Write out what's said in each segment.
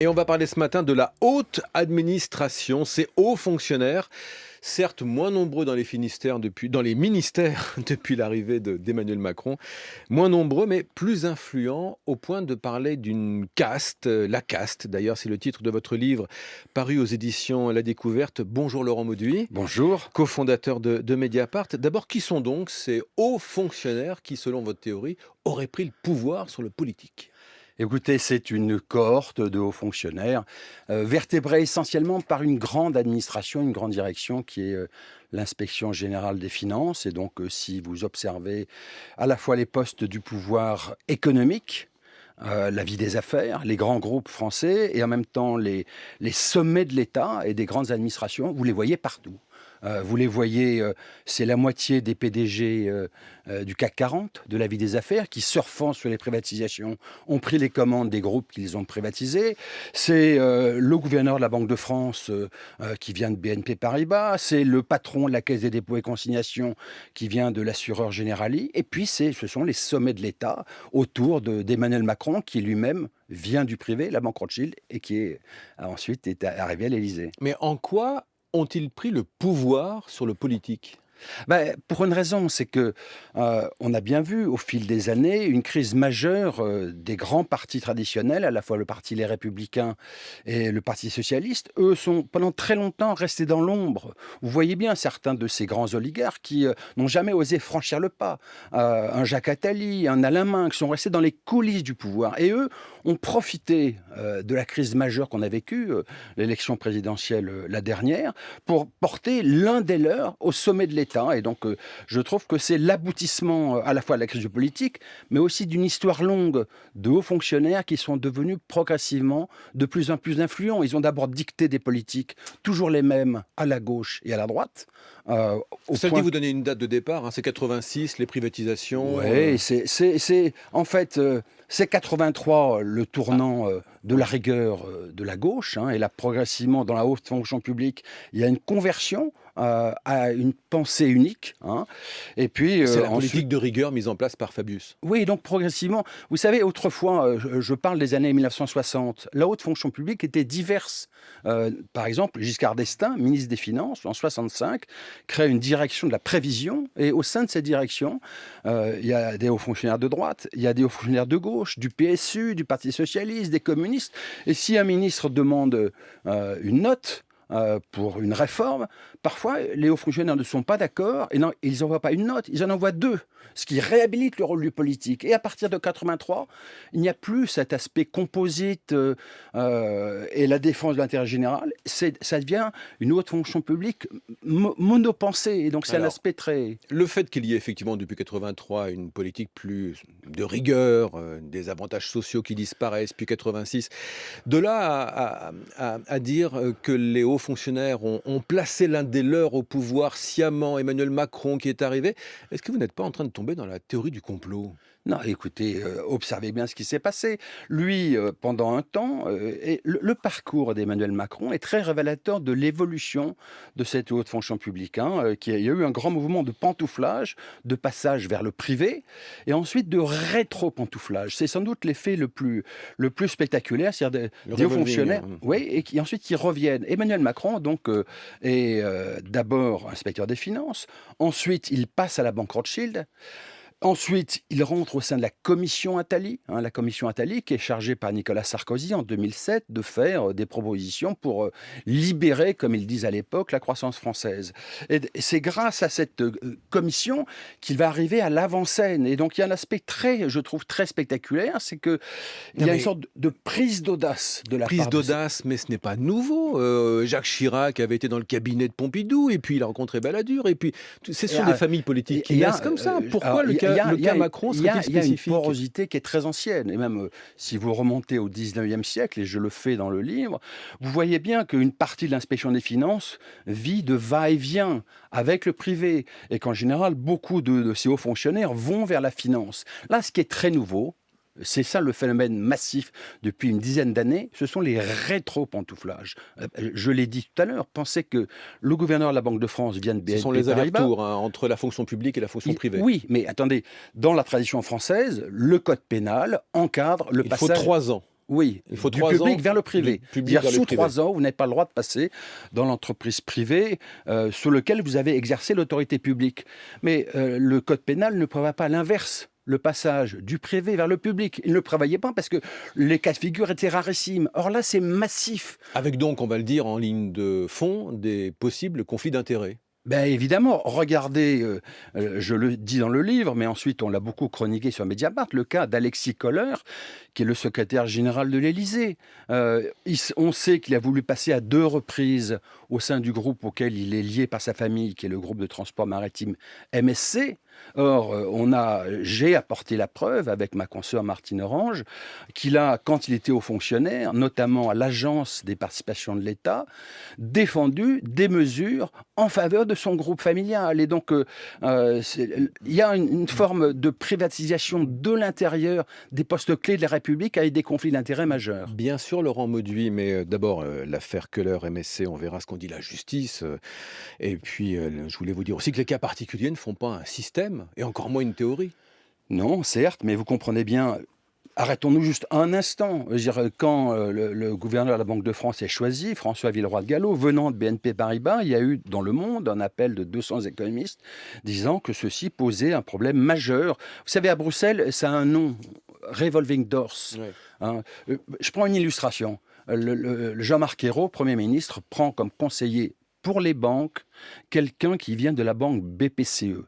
Et on va parler ce matin de la haute administration, ces hauts fonctionnaires, certes moins nombreux dans les ministères depuis l'arrivée d'Emmanuel Macron, moins nombreux mais plus influents au point de parler d'une caste, la caste d'ailleurs c'est le titre de votre livre paru aux éditions La Découverte. Bonjour Laurent Mauduit, Bonjour. cofondateur de Mediapart. D'abord, qui sont donc ces hauts fonctionnaires qui, selon votre théorie, auraient pris le pouvoir sur le politique ? Écoutez, c'est une cohorte de hauts fonctionnaires, vertébrée essentiellement par une grande administration, une grande direction qui est l'inspection générale des finances. Et donc, si vous observez à la fois les postes du pouvoir économique, la vie des affaires, les grands groupes français, et en même temps les sommets de l'État et des grandes administrations, vous les voyez partout. Vous les voyez, c'est la moitié des PDG du CAC 40, de la vie des affaires, qui, surfant sur les privatisations, ont pris les commandes des groupes qu'ils ont privatisés. C'est le gouverneur de la Banque de France qui vient de BNP Paribas. C'est le patron de la Caisse des dépôts et consignations qui vient de l'assureur Generali. Et puis, ce sont les sommets de l'État autour d'Emmanuel Macron, qui lui-même vient du privé, la banque Rothschild, et qui ensuite est arrivé à l'Élysée. Mais en quoi ont-ils pris le pouvoir sur le politique ? Pour une raison, c'est que on a bien vu au fil des années une crise majeure des grands partis traditionnels, à la fois le parti Les Républicains et le Parti Socialiste. Eux sont pendant très longtemps restés dans l'ombre. Vous voyez bien certains de ces grands oligarques qui n'ont jamais osé franchir le pas. Un Jacques Attali, un Alain Minc, qui sont restés dans les coulisses du pouvoir. Et eux ont profité de la crise majeure qu'on a vécue, l'élection présidentielle la dernière, pour porter l'un des leurs au sommet de l'État. Et donc, je trouve que c'est l'aboutissement à la fois de la crise politique, mais aussi d'une histoire longue de hauts fonctionnaires qui sont devenus progressivement de plus en plus influents. Ils ont d'abord dicté des politiques, toujours les mêmes, à la gauche et à la droite. Celle dit vous donnez une date de départ, hein, c'est 86, les privatisations. Oui, en fait, c'est 83 le tournant de la rigueur de la gauche, et là, progressivement, dans la haute fonction publique, il y a une conversion à une pensée unique. Et puis, C'est la ensuite, politique de rigueur mise en place par Fabius. oui, donc progressivement. Vous savez, autrefois, je parle des années 1960, la haute fonction publique était diverse. Par exemple, Giscard d'Estaing, ministre des Finances, en 65, crée une direction de la prévision. Et au sein de cette direction, il y a des hauts fonctionnaires de droite, il y a des hauts fonctionnaires de gauche, du PSU, du Parti socialiste, des communistes. Et si un ministre demande une note pour une réforme, parfois les hauts fonctionnaires ne sont pas d'accord et non, ils n'envoient pas une note, ils en envoient deux, ce qui réhabilite le rôle du politique. Et à partir de 83, il n'y a plus cet aspect composite et la défense de l'intérêt général. Ça devient une haute fonction publique monopensée. Et donc c'est un Alors, aspect très... le fait qu'il y ait effectivement depuis 83 une politique plus de rigueur, des avantages sociaux qui disparaissent puis 86, de là à dire que les hauts fonctionnaires ont placé l'un des leurs au pouvoir sciemment, Emmanuel Macron qui est arrivé, est-ce que vous n'êtes pas en train de tomber dans la théorie du complot ? Non, écoutez, observez bien ce qui s'est passé. Lui, pendant un temps, et le parcours d'Emmanuel Macron est très révélateur de l'évolution de cette haute fonction publique. Il y a eu un grand mouvement de pantouflage, de passage vers le privé, et ensuite de rétro-pantouflage. C'est sans doute l'effet le plus spectaculaire, c'est-à-dire Le des hauts revolving, fonctionnaires, oui, et qui ensuite qui reviennent. Emmanuel Macron, donc, est d'abord inspecteur des finances, ensuite il passe à la banque Rothschild. Ensuite, il rentre au sein de la commission Attali, la commission Attali qui est chargée par Nicolas Sarkozy en 2007 de faire des propositions pour libérer, comme ils disent à l'époque, la croissance française. Et c'est grâce à cette commission qu'il va arriver à l'avant-scène. Et donc il y a un aspect je trouve très spectaculaire, c'est qu'il y a une sorte de prise d'audace de la Prise part d'audace, mais ce n'est pas nouveau. Jacques Chirac avait été dans le cabinet de Pompidou, et puis il a rencontré Balladur, et puis ce sont des familles politiques qui naissent comme ça. Pourquoi le cas Macron serait-il il y a une spécifique ? porosité qui est très ancienne. Et même si vous remontez au 19e siècle, et je le fais dans le livre, vous voyez bien qu'une partie de l'inspection des finances vit de va-et-vient avec le privé. Et qu'en général, beaucoup de ces hauts fonctionnaires vont vers la finance. Là, ce qui est très nouveau, c'est ça le phénomène massif depuis une dizaine d'années, ce sont les rétro-pantouflages. Je l'ai dit tout à l'heure, pensez que le gouverneur de la Banque de France vient de BNP Ce sont les Paribas. allers-retours entre la fonction publique et la fonction privée. Oui, mais attendez, dans la tradition française, le code pénal encadre le Il faut passage... 3 ans. Oui, Il faut du 3 public ans vers le du privé. public C'est-à-dire vers le sous privé. 3 ans, vous n'avez pas le droit de passer dans l'entreprise privée sur lequel vous avez exercé l'autorité publique. Mais le code pénal ne prévoit pas l'inverse, le passage du privé vers le public. Il ne le prévoyait pas parce que les cas de figure étaient rarissimes. Or là, c'est massif. Avec donc, on va le dire en ligne de fond, des possibles conflits d'intérêts. Ben évidemment, regardez, je le dis dans le livre, mais ensuite on l'a beaucoup chroniqué sur Mediapart, le cas d'Alexis Kohler, qui est le secrétaire général de l'Élysée. On sait qu'il a voulu passer à 2 reprises au sein du groupe auquel il est lié par sa famille, qui est le groupe de transport maritime MSC. Or, j'ai apporté la preuve avec ma consoeur Martine Orange qu'il a, quand il était haut fonctionnaire, notamment à l'Agence des participations de l'État, défendu des mesures en faveur de son groupe familial. Et donc, il y a une forme de privatisation de l'intérieur des postes clés de la République avec des conflits d'intérêts majeurs. Bien sûr, Laurent Mauduit, mais d'abord, l'affaire Keller-MSC, on verra ce qu'en dit la justice. Et puis, je voulais vous dire aussi que les cas particuliers ne font pas un système, et encore moins une théorie. Non, certes, mais vous comprenez bien. Arrêtons-nous juste un instant. Je veux dire, quand le gouverneur de la Banque de France est choisi, François Villeroy de Galhau, venant de BNP Paribas, il y a eu dans Le Monde un appel de 200 économistes disant que ceci posait un problème majeur. Vous savez, à Bruxelles, ça a un nom, Revolving Doors. Ouais. Hein. Je prends une illustration. Jean-Marc Ayrault, Premier ministre, prend comme conseiller pour les banques quelqu'un qui vient de la banque BPCE.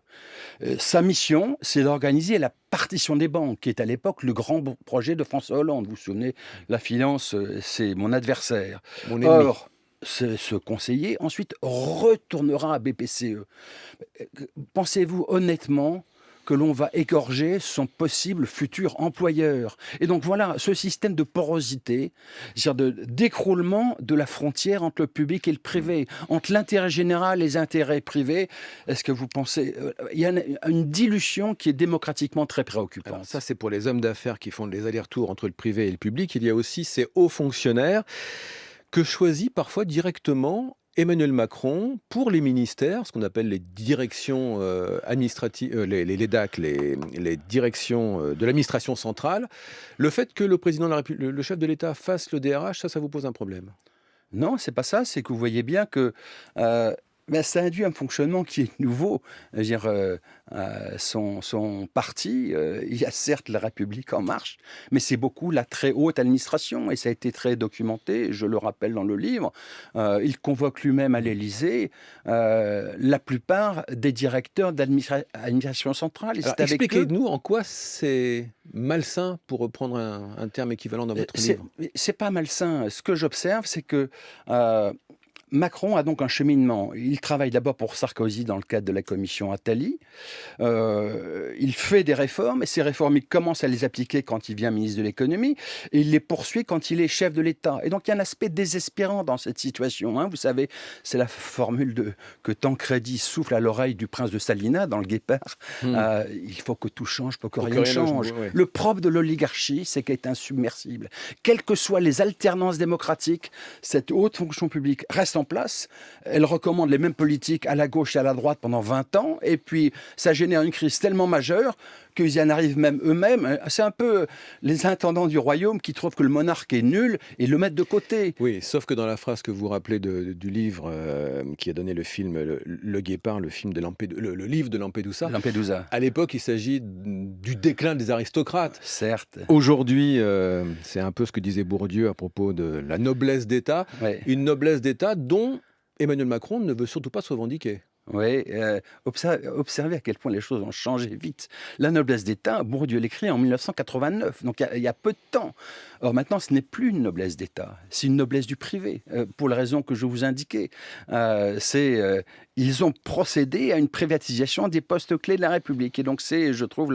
Sa mission, c'est d'organiser la partition des banques, qui est à l'époque le grand projet de François Hollande. Vous vous souvenez, la finance, c'est mon adversaire. Mon ennemi. Or, ce conseiller, ensuite, retournera à BPCE. Pensez-vous honnêtement que l'on va égorger son possible futur employeur? Et donc voilà, ce système de porosité, c'est-à-dire d'écroulement de la frontière entre le public et le privé, entre l'intérêt général et les intérêts privés, est-ce que vous pensez... il y a une dilution qui est démocratiquement très préoccupante. Alors ça, c'est pour les hommes d'affaires qui font les allers-retours entre le privé et le public. Il y a aussi ces hauts fonctionnaires que choisit parfois directement Emmanuel Macron pour les ministères, ce qu'on appelle les directions administratives, les DAC, les directions de l'administration centrale. Le fait que le président de la République, le chef de l'État fasse le DRH, ça vous pose un problème? Non, c'est pas ça, c'est que vous voyez bien que ça induit un fonctionnement qui est nouveau. Je veux dire, son parti, il y a certes la République en marche, mais c'est beaucoup la très haute administration, et ça a été très documenté, je le rappelle dans le livre. Il convoque lui-même à l'Élysée la plupart des directeurs d'administration centrale. Et Alors c'est avec eux. expliquez-nous en quoi c'est malsain, pour reprendre un terme équivalent dans votre livre. C'est pas malsain. Ce que j'observe, c'est que Macron a donc un cheminement. Il travaille d'abord pour Sarkozy dans le cadre de la commission Attali. Il fait des réformes, et ces réformes, il commence à les appliquer quand il devient ministre de l'économie, et il les poursuit quand il est chef de l'État. Et donc il y a un aspect désespérant dans cette situation. Hein. Vous savez, c'est la formule que Tancredi souffle à l'oreille du prince de Salina dans Le Guépard. Il faut que tout change pour que rien ne change. Ouais. Le propre de l'oligarchie, c'est qu'elle est insubmersible. Quelles que soient les alternances démocratiques, cette haute fonction publique reste en place. Elle recommande les mêmes politiques à la gauche et à la droite pendant 20 ans, et puis ça génère une crise tellement majeure qu'ils y en arrivent même eux-mêmes. C'est un peu les intendants du royaume qui trouvent que le monarque est nul et le mettent de côté. Oui, sauf que dans la phrase que vous rappelez du livre qui a donné le film Le Guépard, le livre de Lampedusa. À l'époque, il s'agit du déclin des aristocrates. Certes. Aujourd'hui, c'est un peu ce que disait Bourdieu à propos de la noblesse d'État. Ouais. Une noblesse d'État dont Emmanuel Macron ne veut surtout pas se revendiquer. Oui, observez à quel point les choses ont changé vite. La noblesse d'État, Bourdieu l'écrit en 1989, donc il y a peu de temps. Or maintenant, ce n'est plus une noblesse d'État, c'est une noblesse du privé, pour les raisons que je vous indiquais. Ils ont procédé à une privatisation des postes clés de la République. Et donc c'est, je trouve,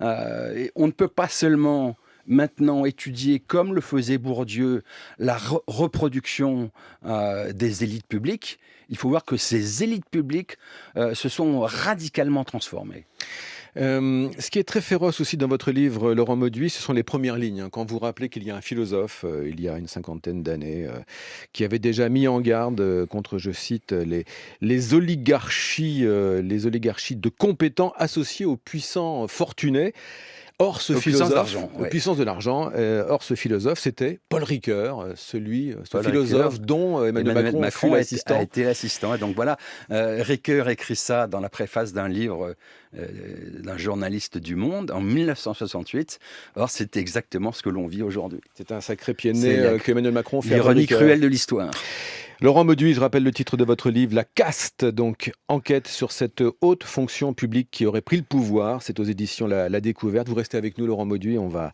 on ne peut pas seulement maintenant étudier, comme le faisait Bourdieu, la reproduction des élites publiques. Il faut voir que ces élites publiques se sont radicalement transformées. Ce qui est très féroce aussi dans votre livre, Laurent Mauduit, ce sont les premières lignes. Quand vous rappelez qu'il y a un philosophe, il y a une 50aine d'années, qui avait déjà mis en garde contre, je cite, les oligarchies de compétents associés aux puissants fortunés. Or, ce Aux puissances philosophe, d'argent, aux ouais. puissances de l'argent, or ce philosophe, c'était Paul Ricoeur, ce Paul philosophe Ricoeur, dont Emmanuel Macron fut a l'assistant. été l'assistant. Et donc voilà, Ricoeur écrit ça dans la préface d'un livre d'un journaliste du Monde en 1968. Or, c'est exactement ce que l'on vit aujourd'hui. C'est un sacré pied de C'est nez qu'Emmanuel Macron fait à Paul l'ironie Ricoeur. cruelle de l'histoire. Laurent Mauduit, je rappelle le titre de votre livre, La caste, donc enquête sur cette haute fonction publique qui aurait pris le pouvoir. C'est aux éditions La Découverte. Vous restez avec nous, Laurent Mauduit. On va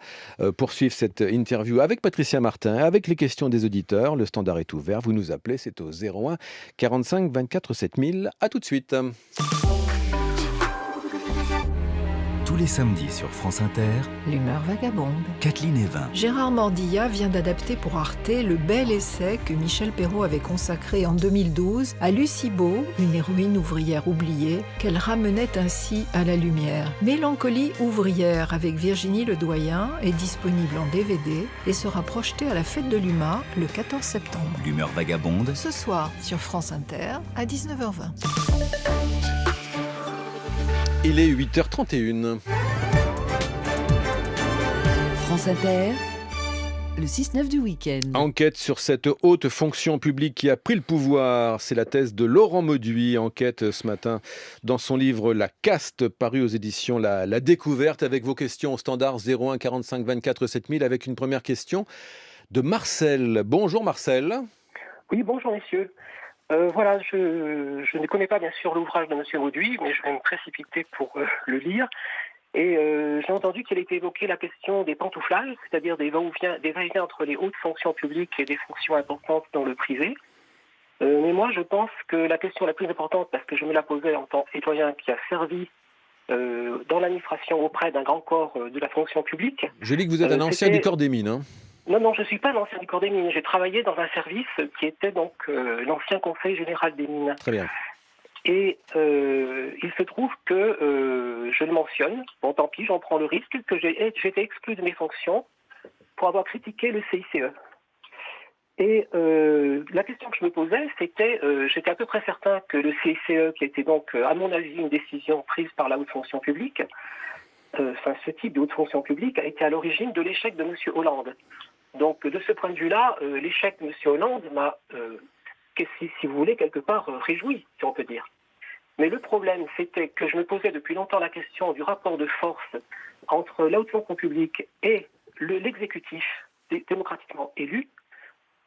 poursuivre cette interview avec Patricia Martin, avec les questions des auditeurs. Le standard est ouvert. Vous nous appelez, c'est au 01 45 24 7000. À tout de suite. Tous les samedis sur France Inter, L'humeur vagabonde. Kathleen Evin. Gérard Mordilla vient d'adapter pour Arte le bel essai que Michel Perrault avait consacré en 2012 à Lucie Beau, une héroïne ouvrière oubliée, qu'elle ramenait ainsi à la lumière. Mélancolie ouvrière avec Virginie Ledoyen est disponible en DVD et sera projeté à la fête de l'UMA le 14 septembre. L'humeur vagabonde. Ce soir sur France Inter à 19h20. Il est 8h31. France Inter, le 6-9 du week-end. Enquête sur cette haute fonction publique qui a pris le pouvoir. C'est la thèse de Laurent Mauduit. Enquête ce matin dans son livre La caste, paru aux éditions La Découverte, avec vos questions au standard 01 45 24 7000, avec une première question de Marcel. Bonjour Marcel. Oui, bonjour messieurs. Voilà, je ne connais pas bien sûr l'ouvrage de Monsieur Mauduit, mais je vais me précipiter pour le lire. Et j'ai entendu qu'il était évoqué la question des pantouflages, c'est-à-dire des va-et-vient entre les hautes fonctions publiques et des fonctions importantes dans le privé. Mais moi, je pense que la question la plus importante, parce que je me la posais en tant que citoyen qui a servi dans l'administration auprès d'un grand corps de la fonction publique. Je lis que vous êtes un ancien du corps des mines. Hein. Non, je ne suis pas l'ancien du corps des mines. J'ai travaillé dans un service qui était donc l'ancien Conseil général des mines. Très bien. Et il se trouve que je le mentionne, bon tant pis, j'en prends le risque, que j'ai été exclu de mes fonctions pour avoir critiqué le CICE. Et la question que je me posais, c'était, j'étais à peu près certain que le CICE, qui était donc, à mon avis, une décision prise par la haute fonction publique, ce type de haute fonction publique a été à l'origine de l'échec de M. Hollande. Donc, de ce point de vue-là, l'échec de M. Hollande m'a, si vous voulez, quelque part réjoui, si on peut dire. Mais le problème, c'était que je me posais depuis longtemps la question du rapport de force entre la haute fonction publique et l'exécutif démocratiquement élu.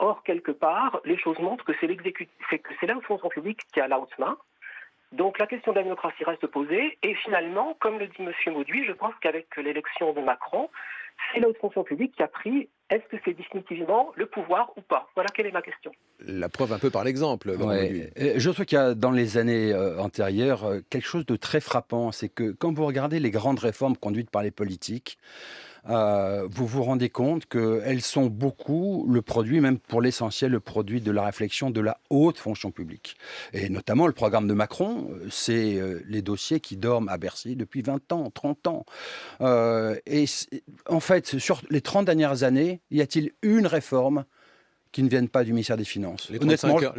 Or, quelque part, les choses montrent que c'est la haute fonction publique qui a la haute main. Donc la question de la démocratie reste posée. Et finalement, comme le dit M. Mauduit, je pense qu'avec l'élection de Macron, c'est la haute fonction publique qui a pris, est-ce que c'est définitivement le pouvoir ou pas? Voilà quelle est ma question. La preuve un peu par l'exemple. Ouais. Je trouve qu'il y a dans les années antérieures quelque chose de très frappant, c'est que quand vous regardez les grandes réformes conduites par les politiques, vous vous rendez compte qu'elles sont beaucoup le produit, même pour l'essentiel, le produit de la réflexion de la haute fonction publique. Et notamment le programme de Macron, c'est les dossiers qui dorment à Bercy depuis 20 ans, 30 ans. En fait, sur les 30 dernières années, y a-t-il une réforme qui ne viennent pas du ministère des Finances? Les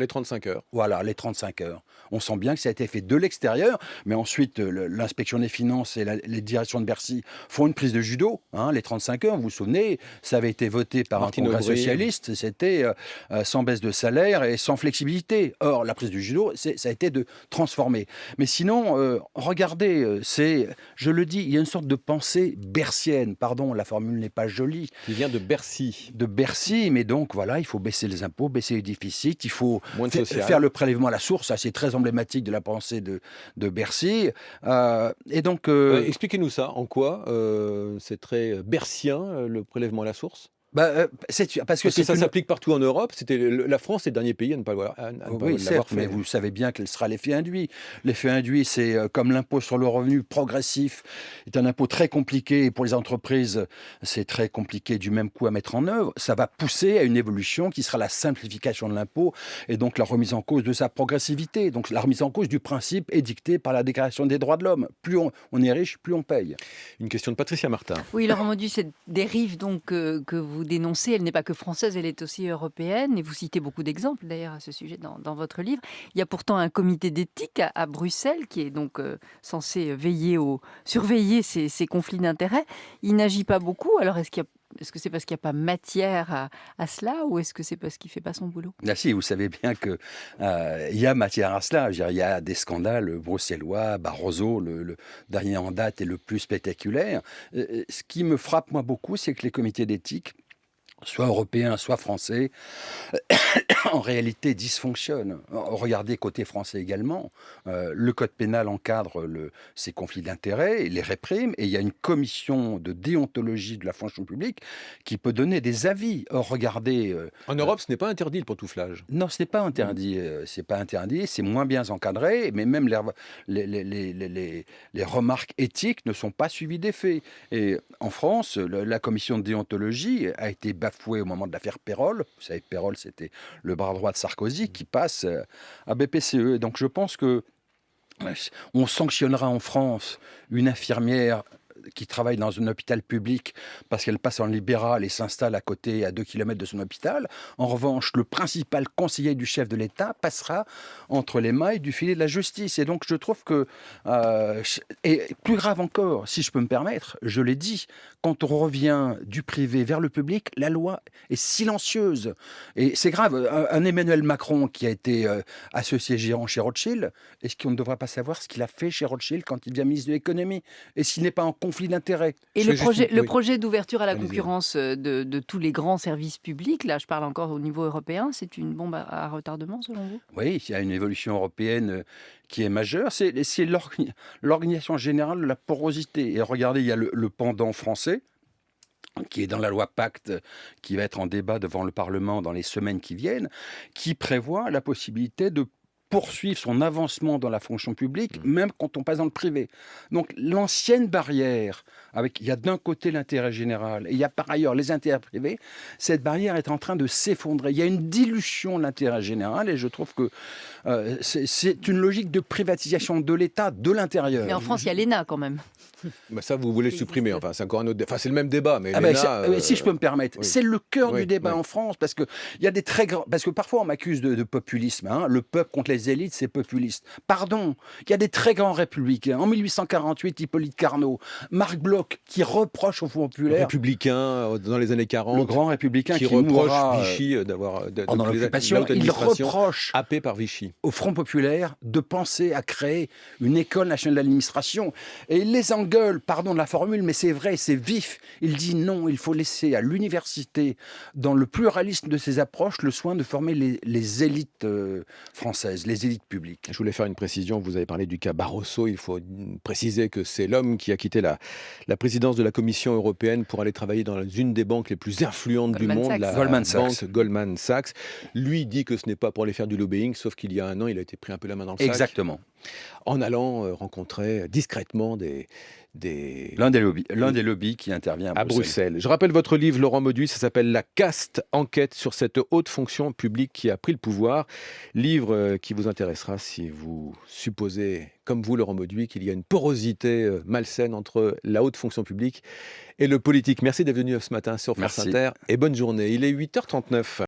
35 heures. Voilà, les 35 heures. On sent bien que ça a été fait de l'extérieur, mais ensuite, l'inspection des finances et les directions de Bercy font une prise de judo. Les 35 heures, vous vous souvenez, ça avait été voté par Martine un congrès Aubry. socialiste, c'était sans baisse de salaire et sans flexibilité. Or, la prise du judo, ça a été de transformer. Mais sinon, regardez, je le dis, il y a une sorte de pensée bercienne. Pardon, la formule n'est pas jolie. Qui vient de Bercy. De Bercy, mais donc voilà, il faut baisser les impôts, baisser les déficits, il faut Moins de social. faire le prélèvement à la source, ça c'est très emblématique de la pensée de Bercy. Et donc... Expliquez-nous ça, en quoi c'est très bercien, le prélèvement à la source? Parce que ça s'applique partout en Europe. La France est le dernier pays à ne pas l'avoir Oui, certes, fait. mais vous savez bien quel sera l'effet induit. L'effet induit, c'est comme l'impôt sur le revenu progressif est un impôt très compliqué et pour les entreprises, c'est très compliqué du même coup à mettre en œuvre. Ça va pousser à une évolution qui sera la simplification de l'impôt et donc la remise en cause de sa progressivité. Donc la remise en cause du principe édicté par la Déclaration des droits de l'homme. Plus on est riche, plus on paye. Une question de Patricia Martin. Oui, Laurent Mauduit, cette dérive donc, que vous vous dénoncez, elle n'est pas que française, elle est aussi européenne. Et vous citez beaucoup d'exemples d'ailleurs à ce sujet dans votre livre. Il y a pourtant un comité d'éthique à Bruxelles qui est donc censé surveiller ces conflits d'intérêts. Il n'agit pas beaucoup. Alors est-ce que c'est parce qu'il n'y a pas matière à cela ou est-ce que c'est parce qu'il ne fait pas son boulot? Ah si, vous savez bien que il y a matière à cela. Je veux dire, il y a des scandales bruxellois. Barroso, le dernier en date, est le plus spectaculaire. Ce qui me frappe moi beaucoup, c'est que les comités d'éthique, soit européens, soit français, en réalité dysfonctionnent. Regardez côté français également. Le code pénal encadre ces conflits d'intérêts, il les réprime, et il y a une commission de déontologie de la fonction publique qui peut donner des avis. Or, regardez... En Europe, ce n'est pas interdit le pantouflage. Non, ce n'est pas interdit. C'est pas interdit, c'est moins bien encadré, mais même les remarques éthiques ne sont pas suivies d'effet. Et en France, la commission de déontologie a été bafouée au moment de l'affaire Pérol. Vous savez, Pérol, c'était le bras droit de Sarkozy qui passe à BPCE. Et donc je pense que on sanctionnera en France une infirmière qui travaille dans un hôpital public parce qu'elle passe en libéral et s'installe à côté, à 2 kilomètres de son hôpital. En revanche, le principal conseiller du chef de l'État passera entre les mailles du filet de la justice. Et donc je trouve que, et plus grave encore, si je peux me permettre, je l'ai dit, quand on revient du privé vers le public, la loi est silencieuse. Et c'est grave, un Emmanuel Macron qui a été associé gérant chez Rothschild, est-ce qu'on ne devrait pas savoir ce qu'il a fait chez Rothschild quand il devient ministre de l'économie? Et s'il n'est pas en conflit d'intérêts? Et Je le fais projet, juste- le oui. projet d'ouverture à la Allez-y. concurrence de tous les grands services publics, là je parle encore au niveau européen, c'est une bombe à retardement selon vous? Oui, il y a une évolution européenne qui est majeure. C'est l'organisation générale de la porosité. Et regardez, il y a le pendant français, qui est dans la loi Pacte, qui va être en débat devant le Parlement dans les semaines qui viennent, qui prévoit la possibilité de poursuivre son avancement dans la fonction publique, même quand on passe dans le privé. Donc l'ancienne barrière, il y a d'un côté l'intérêt général et il y a par ailleurs les intérêts privés, cette barrière est en train de s'effondrer. Il y a une dilution de l'intérêt général et je trouve que c'est une logique de privatisation de l'État, de l'intérieur. Mais en France, il y a l'ENA quand même. Bah ça, vous voulez Qui supprimer. existe. Enfin, c'est encore un autre. Enfin, c'est le même débat, mais Ah ben, l'ENA, si je peux me permettre, oui. c'est le cœur Oui, du débat oui. en France parce que il y a des très grands, parce que parfois on m'accuse de populisme. Hein, le peuple contre les élites, c'est populiste. Pardon, il y a des très grands républicains. En 1848, Hippolyte Carnot, Marc Bloch qui reproche au Front populaire, républicain dans les années 40, le grand républicain qui qui reproche mourra Vichy d'avoir pendant que l'occupation, la haute il administration reproche happée par Vichy. au Front populaire de penser à créer une école nationale d'administration. Et il les engueule, pardon de la formule, mais c'est vrai, c'est vif. Il dit non, il faut laisser à l'université, dans le pluralisme de ses approches, le soin de former les élites françaises, les élites publiques. Je voulais faire une précision. Vous avez parlé du cas Barroso. Il faut préciser que c'est l'homme qui a quitté la présidence de la Commission européenne pour aller travailler dans une des banques les plus influentes du Goldman monde, Sachs. la Goldman Sachs. banque Goldman Sachs. Lui dit que ce n'est pas pour aller faire du lobbying, sauf qu'il y a un an, il a été pris un peu la main dans le sac. Exactement. En allant rencontrer discrètement L'un des lobbies qui intervient à Bruxelles. Je rappelle votre livre, Laurent Mauduit, ça s'appelle La caste, enquête sur cette haute fonction publique qui a pris le pouvoir. Livre qui vous intéressera si vous supposez, comme vous, Laurent Mauduit, qu'il y a une porosité malsaine entre la haute fonction publique et le politique. Merci d'être venu ce matin sur France Merci. Inter et bonne journée. Il est 8h39.